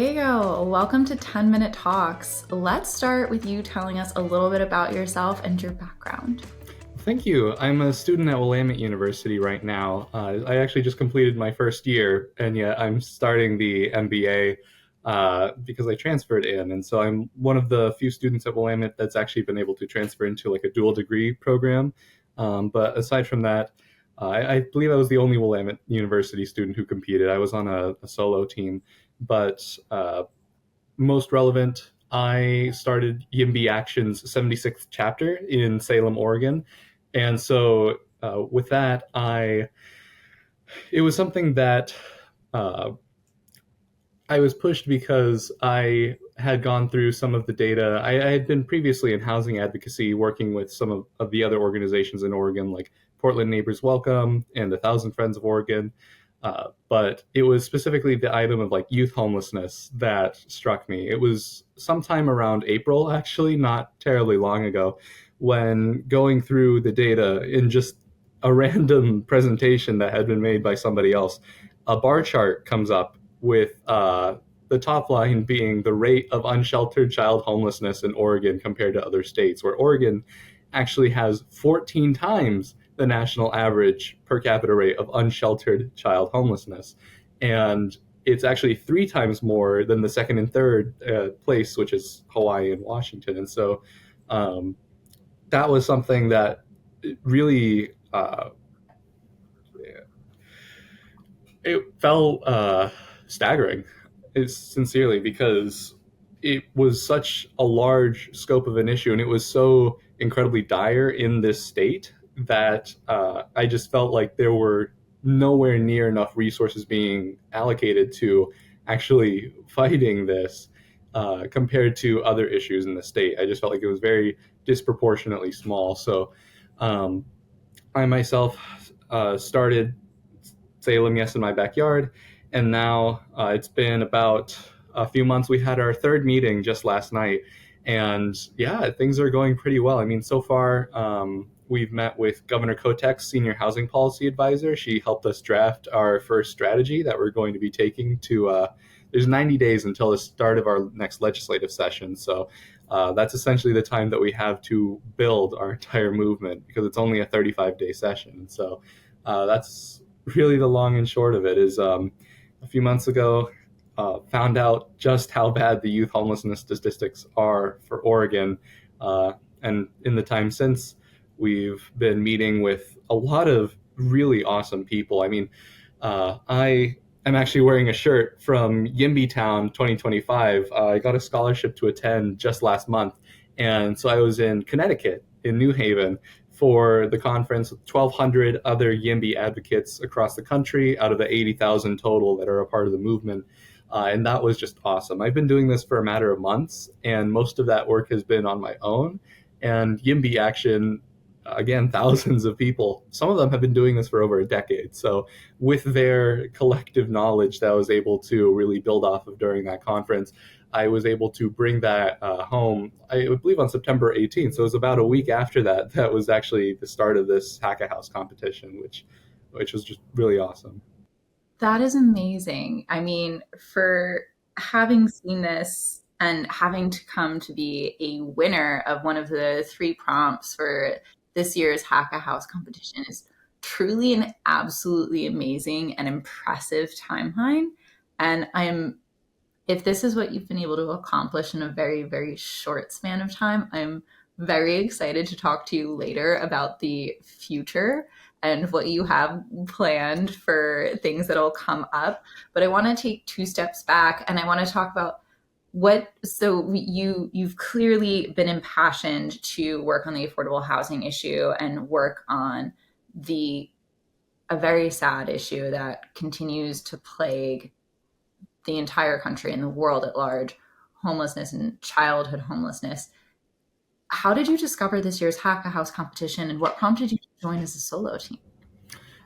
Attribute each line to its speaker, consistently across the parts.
Speaker 1: Diego, welcome to 10-Minute Talks. Let's start with you telling us a little bit about yourself and your background.
Speaker 2: Thank you. I'm a student at Willamette University right now. I actually just completed my first year, and yet I'm starting the MBA because I transferred in. And so I'm one of the few students at Willamette that's actually been able to transfer into like a dual degree program. But aside from that, I believe I was the only Willamette University student who competed. I was on a solo team. But most relevant, I started YIMBY Actions 76th chapter in Salem, Oregon. And so with that, it was something that uh, I was pushed because I had gone through some of the data. I had been previously in housing advocacy, working with some of the other organizations in Oregon, like Portland Neighbors Welcome and the Thousand Friends of Oregon. But it was specifically the item of like youth homelessness that struck me. It was sometime around April, actually, not terribly long ago, when going through the data in just a random presentation that had been made by somebody else, a bar chart comes up with the top line being the rate of unsheltered child homelessness in Oregon compared to other states, where Oregon actually has 14 times the national average per capita rate of unsheltered child homelessness. And it's actually 3 times more than the second and third place, which is Hawaii and Washington. And so um, that was something that really it felt staggering, sincerely, because it was such a large scope of an issue and it was so incredibly dire in this state that I just felt like there were nowhere near enough resources being allocated to actually fighting this compared to other issues in the state. I just felt like it was very disproportionately small. So um, I myself started Salem, yes, in my backyard. And now it's been about a few months. We had our third meeting just last night. And yeah, things are going pretty well. I mean, so far, we've met with Governor Kotek's senior housing policy advisor. She helped us draft our first strategy that we're going to be taking to. There's 90 days until the start of our next legislative session. So that's essentially the time that we have to build our entire movement because it's only a 35-day session. So that's really the long and short of it is a few months ago, found out just how bad the youth homelessness statistics are for Oregon. And in the time since, we've been meeting with a lot of really awesome people. I mean, I am actually wearing a shirt from YIMBY Town 2025. I got a scholarship to attend just last month. And so I was in Connecticut, in New Haven, for the conference with 1,200 other YIMBY advocates across the country out of the 80,000 total that are a part of the movement. And that was just awesome. I've been doing this for a matter of months, and most of that work has been on my own. And YIMBY Action, again, thousands of people, some of them have been doing this for over a decade. So with their collective knowledge that I was able to really build off of during that conference, I was able to bring that home, I believe on September 18th. So it was about a week after that, that was actually the start of this Hackathon competition, which was just really awesome.
Speaker 1: That is amazing. I mean, for having seen this and having to come to be a winner of one of the three prompts for this year's Hack House competition is truly an absolutely amazing and impressive timeline. And if this is what you've been able to accomplish in a very, very short span of time, I'm very excited to talk to you later about the future and what you have planned for things that'll come up. But I want to take two steps back and I want to talk about you've clearly been impassioned to work on the affordable housing issue and work on the a very sad issue that continues to plague the entire country and the world at large, homelessness and childhood homelessness. How did you discover this year's Hack a House competition and what prompted you to join as a solo team?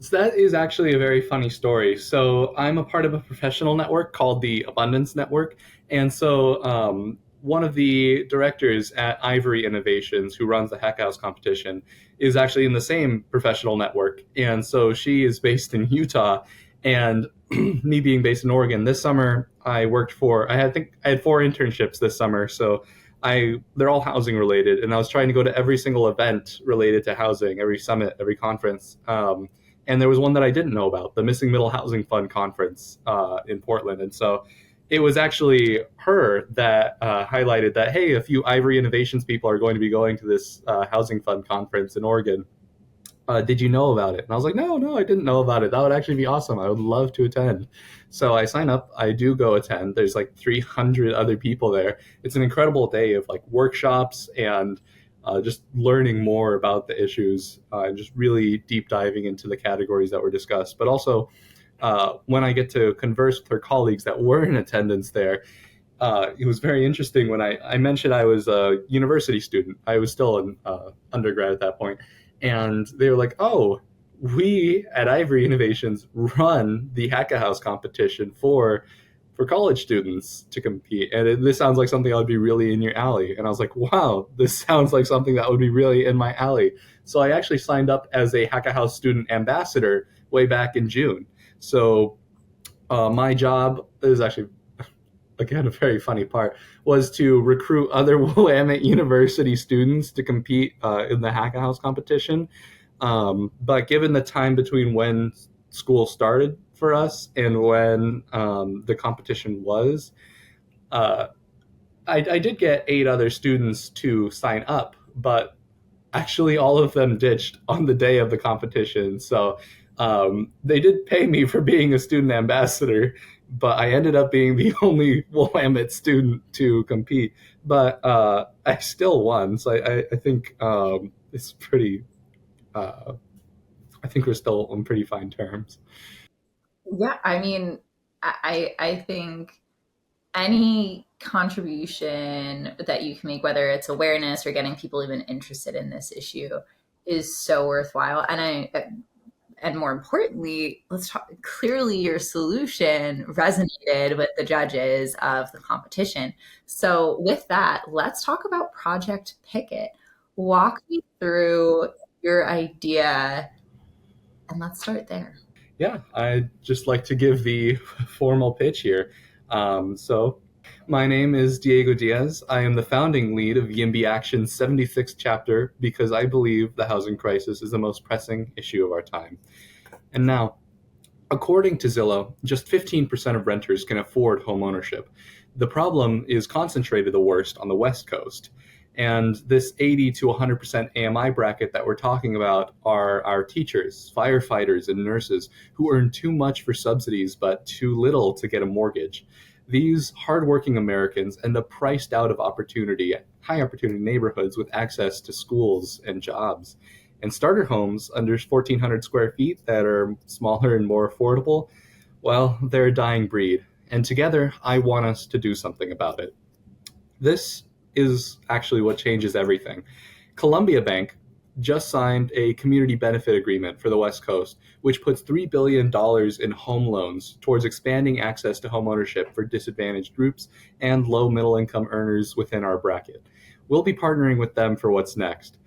Speaker 2: So that is actually a very funny story. So I'm a part of a professional network called the Abundance Network. And so one of the directors at Ivory Innovations, who runs the Hack House competition, is actually in the same professional network. And so she is based in Utah. And me being based in Oregon, this summer I worked for I think I had 4 internships this summer, so they're all housing related, and I was trying to go to every single event related to housing, every summit, every conference. And there was one that I didn't know about, the Missing Middle Housing Fund conference in Portland, and so it was actually her that highlighted that, hey, a few Ivory Innovations people are going to be going to this housing fund conference in Oregon. Did you know about it? And I was like, no, no, I didn't know about it. That would actually be awesome. I would love to attend. So I sign up. I do go attend. There's like 300 other people there. It's an incredible day of like workshops and just learning more about the issues and just really deep diving into the categories that were discussed. But also, when I get to converse with her colleagues that were in attendance there, it was very interesting when I mentioned I was a university student. I was still an undergrad at that point, and they were like, "Oh, we at Ivory Innovations run the Hackahouse competition for college students to compete, and this sounds like something that would be really in your alley." And I was like, "Wow, this sounds like something that would be really in my alley." So I actually signed up as a Hackahouse student ambassador way back in June. So my job is actually, again, a very funny part, was to recruit other Willamette University students to compete in the Hack House competition. But given the time between when school started for us and when the competition was, uh, I did get 8 other students to sign up, but actually all of them ditched on the day of the competition. So they did pay me for being a student ambassador, but I ended up being the only Willamette student to compete. But I still won, so I think it's pretty. Uh, I think we're still on pretty fine terms.
Speaker 1: Yeah, I mean, I think any contribution that you can make, whether it's awareness or getting people even interested in this issue, is so worthwhile. And more importantly, let's talk clearly your solution resonated with the judges of the competition. So with that, let's talk about Project Picket. Walk me through your idea and let's start there.
Speaker 2: Yeah, I'd just like to give the formal pitch here. So, my name is Diego Diaz. I am the founding lead of YIMBY Actions 76th chapter because I believe the housing crisis is the most pressing issue of our time. And now, according to Zillow, just 15% of renters can afford home ownership. The problem is concentrated the worst on the West Coast. And this 80 to 100% AMI bracket that we're talking about are our teachers, firefighters, and nurses who earn too much for subsidies but too little to get a mortgage. These hardworking Americans end up priced out of opportunity, high opportunity neighborhoods with access to schools and jobs. And starter homes under 1,400 square feet that are smaller and more affordable, well, they're a dying breed. And together, I want us to do something about it. This is actually what changes everything. Columbia Bank just signed a community benefit agreement for the West Coast, which puts $3 billion in home loans towards expanding access to homeownership for disadvantaged groups and low middle income earners within our bracket. We'll be partnering with them for what's next.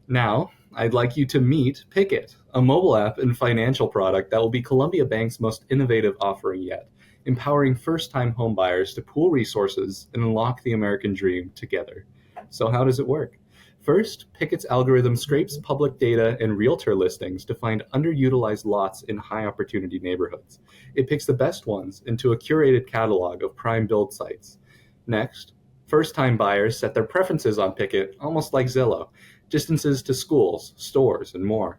Speaker 2: Now, I'd like you to meet Picket, a mobile app and financial product that will be Columbia Bank's most innovative offering yet, empowering first-time homebuyers to pool resources and unlock the American dream together. So how does it work? First, Picket's algorithm scrapes public data and realtor listings to find underutilized lots in high-opportunity neighborhoods. It picks the best ones into a curated catalog of prime build sites. Next, first-time buyers set their preferences on Picket, almost like Zillow, distances to schools, stores, and more.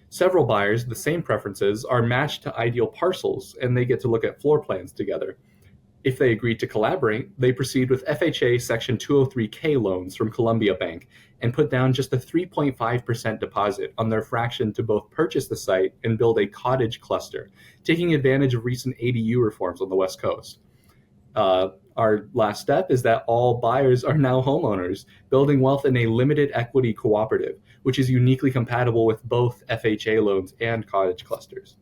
Speaker 2: Several buyers, the same preferences, are matched to ideal parcels, and they get to look at floor plans together. If they agree to collaborate, they proceed with FHA Section 203K loans from Columbia Bank and put down just a 3.5% deposit on their fraction to both purchase the site and build a cottage cluster, taking advantage of recent ADU reforms on the West Coast. Our last step is that all buyers are now homeowners, building wealth in a limited equity cooperative, which is uniquely compatible with both FHA loans and cottage clusters.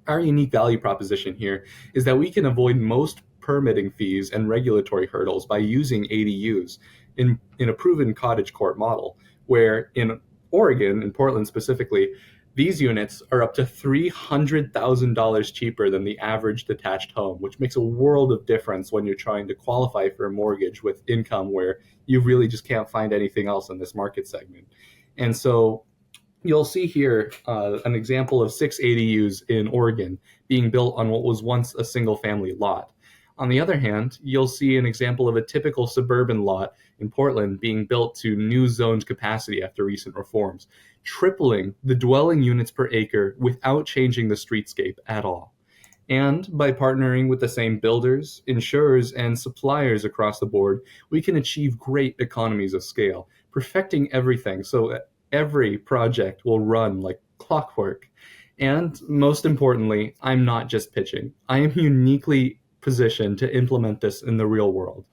Speaker 2: Our unique value proposition here is that we can avoid most permitting fees and regulatory hurdles by using ADUs in a proven cottage court model, where in Oregon, in Portland specifically, These units are up to $300,000 cheaper than the average detached home, which makes a world of difference when you're trying to qualify for a mortgage with income where you really just can't find anything else in this market segment. And so you'll see here an example of 6 ADUs in Oregon being built on what was once a single family lot. On the other hand, you'll see an example of a typical suburban lot in Portland being built to new zoned capacity after recent reforms, tripling the dwelling units per acre without changing the streetscape at all. And by partnering with the same builders, insurers, and suppliers across the board, we can achieve great economies of scale, perfecting everything so every project will run like clockwork. And most importantly, I'm not just pitching. I am uniquely positioned to implement this in the real world.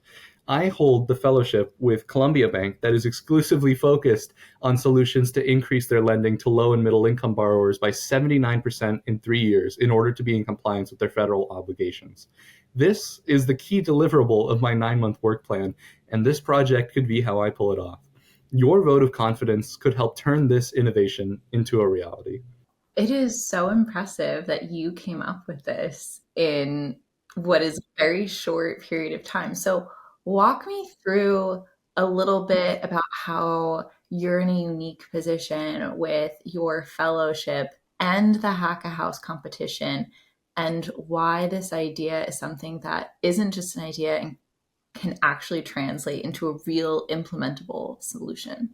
Speaker 2: I hold the fellowship with Columbia Bank that is exclusively focused on solutions to increase their lending to low and middle income borrowers by 79% in 3 years in order to be in compliance with their federal obligations. This is the key deliverable of my 9 month work plan, and this project could be how I pull it off. Your vote of confidence could help turn this innovation into a reality.
Speaker 1: It is so impressive that you came up with this in what is a very short period of time. So, walk me through a little bit about how you're in a unique position with your fellowship and the Hack a House competition, and why this idea is something that isn't just an idea and can actually translate into a real implementable solution.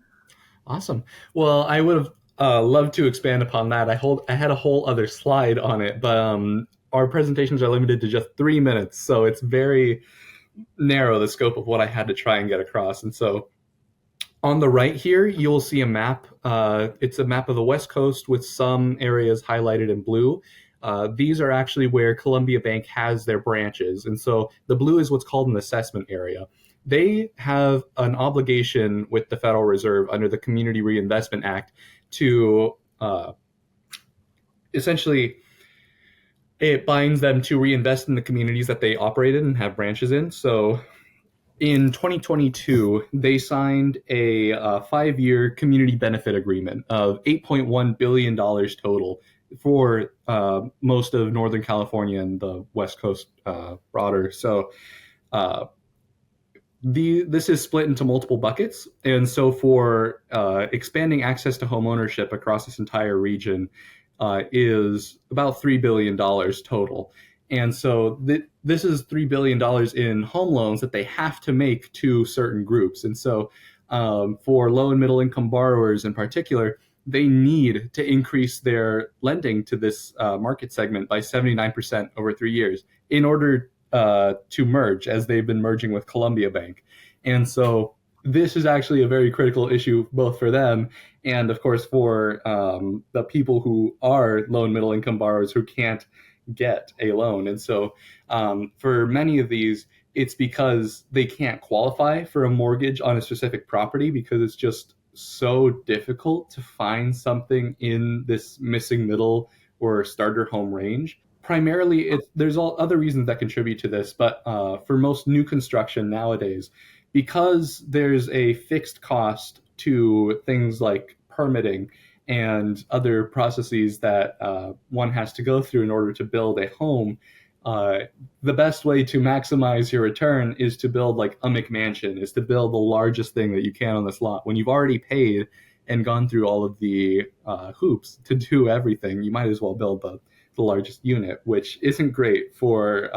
Speaker 2: Awesome. Well, I would have loved to expand upon that. I had a whole other slide on it, but our presentations are limited to just 3 minutes, so it's very narrow the scope of what I had to try and get across. And so on the right here, you'll see a map. It's a map of the West Coast with some areas highlighted in blue. These are actually where Columbia Bank has their branches. And so the blue is what's called an assessment area. They have an obligation with the Federal Reserve under the Community Reinvestment Act to essentially, it binds them to reinvest in the communities that they operate in and have branches in. So in 2022, they signed a 5 year community benefit agreement of $8.1 billion total for most of Northern California and the West Coast broader. So uh, this is split into multiple buckets. And so for expanding access to home ownership across this entire region is about $3 billion total. And so this is $3 billion in home loans that they have to make to certain groups. And so for low and middle income borrowers in particular, they need to increase their lending to this market segment by 79% over 3 years in order to merge, as they've been merging with Columbia Bank. And so this is actually a very critical issue both for them and, of course, for the people who are low and middle income borrowers who can't get a loan. And so for many of these, it's because they can't qualify for a mortgage on a specific property because it's just so difficult to find something in this missing middle or starter home range. Primarily, there's all other reasons that contribute to this, but for most new construction nowadays, because there's a fixed cost to things like permitting and other processes that one has to go through in order to build a home, uh, the best way to maximize your return is to build like a McMansion, is to build the largest thing that you can on this lot. When you've already paid and gone through all of the hoops to do everything, you might as well build the largest unit, which isn't great for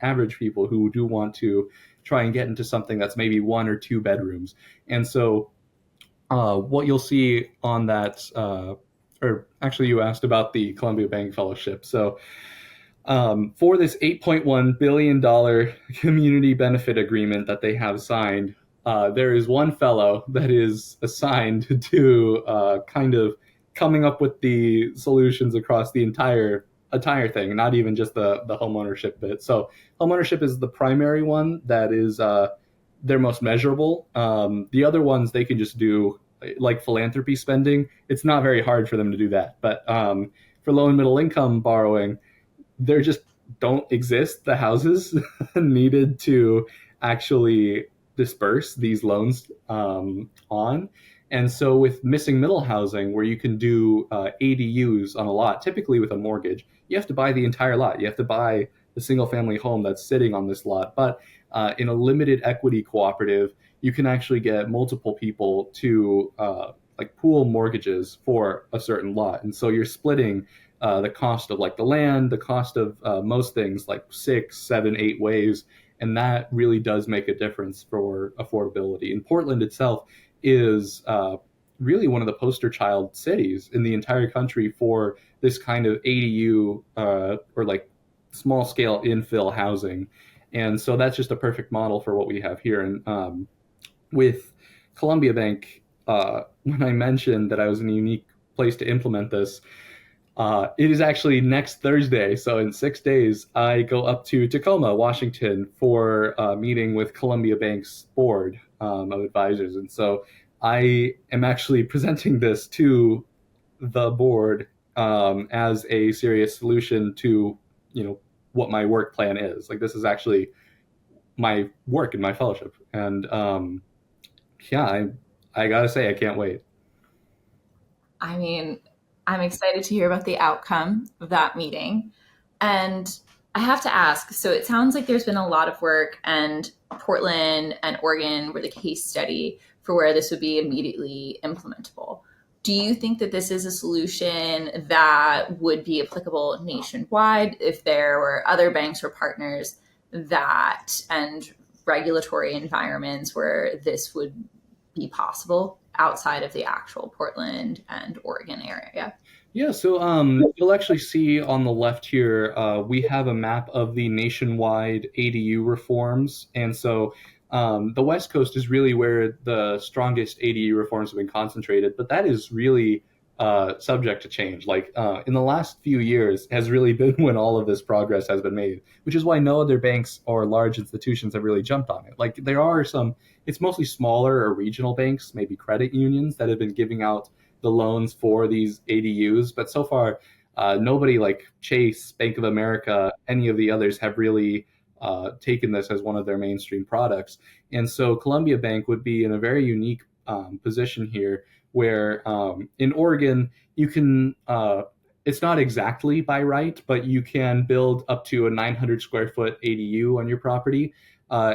Speaker 2: average people who do want to try and get into something that's maybe 1 or 2 bedrooms. And so what you'll see on that, or actually, you asked about the Columbia Bank Fellowship. So for this $8.1 billion community benefit agreement that they have signed, there is one fellow that is assigned to kind of coming up with the solutions across the entire thing, not even just the homeownership bit. So homeownership is the primary one that is their most measurable. The other ones they can just do like philanthropy spending. It's not very hard for them to do that. But for low and middle income borrowing, there just don't exist the houses needed to actually disperse these loans on. And so with missing middle housing, where you can do ADUs on a lot, typically with a mortgage, you have to buy the entire lot. You have to buy the single family home that's sitting on this lot. But in a limited equity cooperative, you can actually get multiple people to like pool mortgages for a certain lot. And so you're splitting the cost of like the land, the cost of most things like 6, 7, 8 ways. And that really does make a difference for affordability. And Portland itself is really one of the poster child cities in the entire country for this kind of ADU or like small scale infill housing. And so that's just a perfect model for what we have here. And with Columbia Bank, when I mentioned that I was in a unique place to implement this, it is actually next Thursday. So in 6 days, I go up to Tacoma, Washington for a meeting with Columbia Bank's board of advisors. And so I am actually presenting this to the board as a serious solution to, what my work plan is. Like this is actually my work in my fellowship. And yeah, I gotta say, I can't wait.
Speaker 1: I mean, I'm excited to hear about the outcome of that meeting. And I have to ask, so it sounds like there's been a lot of work, and Portland and Oregon were the case study for where this would be immediately implementable. Do you think that this is a solution that would be applicable nationwide if there were other banks or partners that and regulatory environments where this would be possible outside of the actual Portland and Oregon area?
Speaker 2: Yeah, so you'll actually see on the left here, we have a map of the nationwide ADU reforms. And so the West Coast is really where the strongest ADU reforms have been concentrated, but that is really subject to change. Like in the last few years has really been when all of this progress has been made, which is why no other banks or large institutions have really jumped on it. Like there are some, it's mostly smaller or regional banks, maybe credit unions that have been giving out the loans for these ADUs. But so far, nobody like Chase, Bank of America, any of the others have really taken this as one of their mainstream products. And so Columbia Bank would be in a very unique position here where in Oregon, you can, it's not exactly by right, but you can build up to a 900 square foot ADU on your property.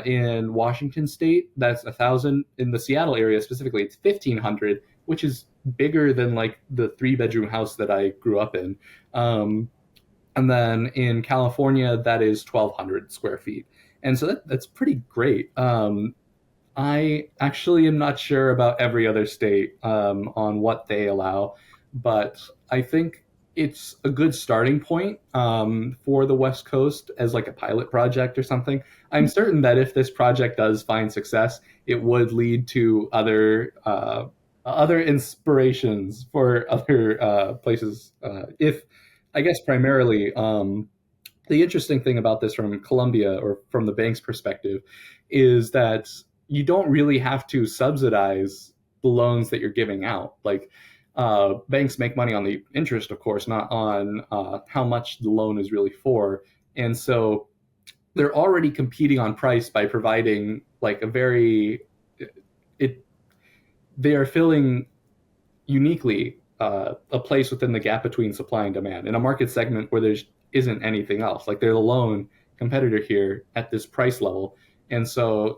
Speaker 2: In Washington State, that's 1,000. In the Seattle area specifically, it's 1,500, which is bigger than like the 3-bedroom house that I grew up in. And then in California, that is 1,200 square feet. And so that's pretty great. I actually am not sure about every other state on what they allow, but I think it's a good starting point for the West Coast as like a pilot project or something. I'm certain that if this project does find success, it would lead to other inspirations for other places. If I guess primarily, the interesting thing about this from Columbia or from the bank's perspective is that you don't really have to subsidize the loans that you're giving out. Like banks make money on the interest, of course, not on how much the loan is really for. And so they're already competing on price by providing like a very it they are filling uniquely a place within the gap between supply and demand in a market segment where there isn't anything else. Like they're the lone competitor here at this price level. And so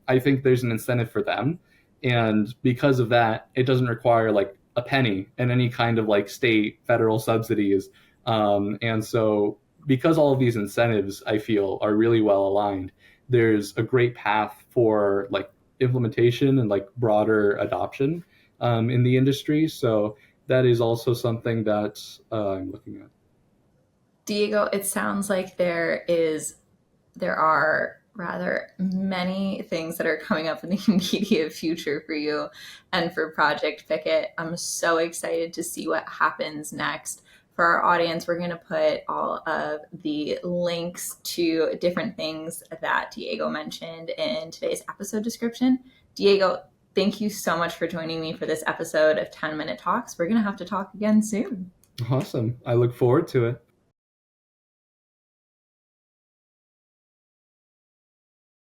Speaker 2: I think there's an incentive for them. And because of that, it doesn't require like a penny and any kind of like state, federal subsidies. And so because all of these incentives, I feel, are really well aligned, there's a great path for like implementation and like broader adoption in the industry. So that is also something that I'm looking at.
Speaker 1: Diego, it sounds like there are rather many things that are coming up in the immediate future for you and for Project Picket. I'm so excited to see what happens next. For our audience, we're going to put all of the links to different things that Diego mentioned in today's episode description. Diego, thank you so much for joining me for this episode of 10 Minute Talks. We're going to have to talk again soon.
Speaker 2: Awesome. I look forward to it.